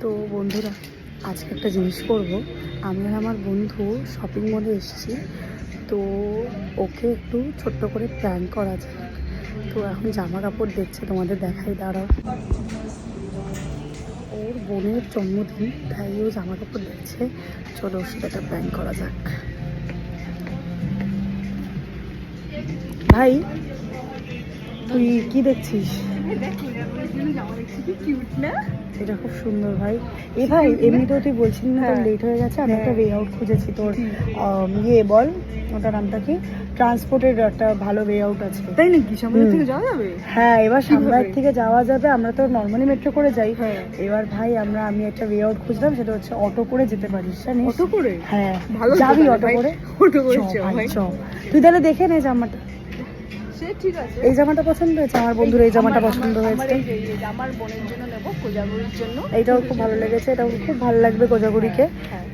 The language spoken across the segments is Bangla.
তো বন্ধুরা, আজকে একটা জিনিস করব। আমি আর আমার বন্ধু শপিং মলে এসেছি, তো ওকে একটু ছোট্ট করে প্ল্যান করা যায়। তো এখন জামা কাপড় দেখছে, তোমাদের দেখাই, দাঁড়াও। ওর বোনের জন্মদিন, তাই ও জামা কাপড় দেখছে। চলো ওর সাথে একটা প্ল্যান করা যাক। ভাই, তুই কি দেখছিস? এটা খুব সুন্দর ভাই। ভাই এমনিতেও তুই বলছিলি না তোর লেট হয়ে গেছে, আমি একটা ওয়ে আউট খুঁজেছি তোর। ইয়ে বল, ওটার নামটা কি? ট্রান্সপোর্টের একটা ভালো ওয়ে আউট আছে। তাই নাকি? সামনের থেকে যাওয়া যাবে? হ্যাঁ, এবার সামনের থেকে যাওয়া যাবে। আমরা তো নর্মালি মেট্রো করে যাই। এবার ভাই আমি একটা ওয়ে আউট খুঁজলাম, সেটা হচ্ছে অটো করে যেতে পারিস, জানিস? অটো করে? হ্যাঁ, ভালো যাবি অটো করে? অটো করে চ, তুই তাহলে দেখে নে জামাটা। সে ঠিক আছে। এই জামাটা পছন্দ হয়েছে আমার বন্ধুর, এই জামাটা পছন্দ হয়েছে। আমার বোনের জন্য নেবো, কোজাগরির জন্য। এইটাও খুব ভালো লেগেছে, এটাও খুব ভালো লাগবে কোজাগরিকে।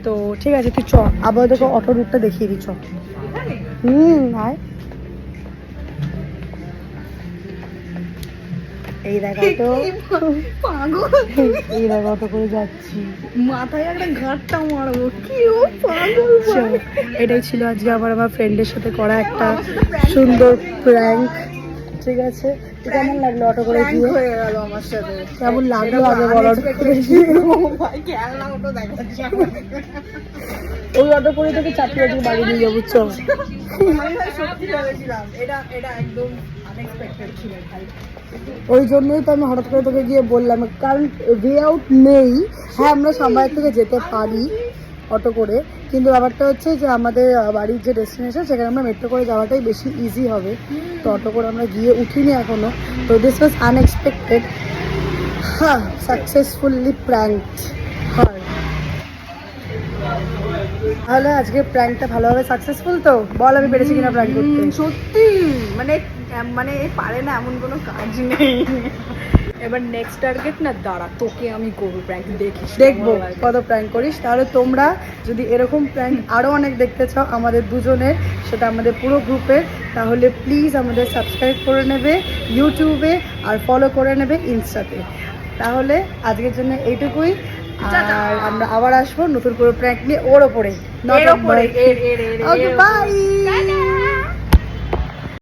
তো ঠিক আছে, তুই চ, আবার দেখো অটো রুটটা দেখিয়ে দি, চ। আয়। এই দেখ অটো, পাগল। এই দেখ অটো করে যাচ্ছি। মাথায় একটা ঘাটটা মারবো। কি ও পাগল। এটাই ছিল আজকে আমার ফ্রেন্ডের সাথে করা একটা সুন্দর প্র্যাঙ্ক। ঠিক আছে, কেমন লাগলো অটো করে গিয়ে? হয়ে গেল আমার সাথে। কেমন লাগলো আগে বলো। ভাই খেলনা অটো দেখাচ্ছে। ওই অটো করে তোকে চাপিয়ে দিয়ে বাড়ি নিয়ে যাবো, চল। আমি ভাই সত্যি ভেবেছিলাম এটা একদম আনএক্সপেক্টেড ছিল ভাই। ওই জন্যই তো আমি হঠাৎ করে তোকে গিয়ে বললাম, কারণ ওয়ে আউট নেই। হ্যাঁ, আমরা সামনের থেকে যেতে পারি অটো করে, কিন্তু ব্যাপারটা হচ্ছে যে আমাদের বাড়ির যে ডেস্টিনেশন, সেখানে আমরা মেট্রো করে যাওয়াটাই বেশি ইজি হবে। তো অটো করে আমরা গিয়ে উঠিনি এখনো। তো দিস ওয়াজ আনএক্সপেক্টেড। হ্যাঁ, সাকসেসফুলি প্র্যাঙ্কড। হয় তাহলে আজকে প্র্যাঙ্কটা ভালোভাবে সাকসেসফুল তো? বল আমি পেরেছি কিনা প্র্যাঙ্ক করতে। সত্যি মানে মানে পারে না এমন কোনো কাজ নেই। এবার নেক্সট টার্গেট না, দাঁড়া তোকে আমি করবো প্র্যাঙ্ক, দেখিস দেখবো কত প্র্যাঙ্ক করিস। তাহলে তোমরা যদি এরকম প্র্যাঙ্ক আরও অনেক দেখতে চাও আমাদের দুজনের, সেটা আমাদের পুরো গ্রুপের, তাহলে প্লিজ আমাদের সাবস্ক্রাইব করে নেবে ইউটিউবে, আর ফলো করে নেবে ইনস্টাতে। তাহলে আজকের জন্য এইটুকুই, আর আমরা আবার আসবো নতুন করে প্র্যাঙ্ক নিয়ে ওর ওপরে। ওকে, বাই।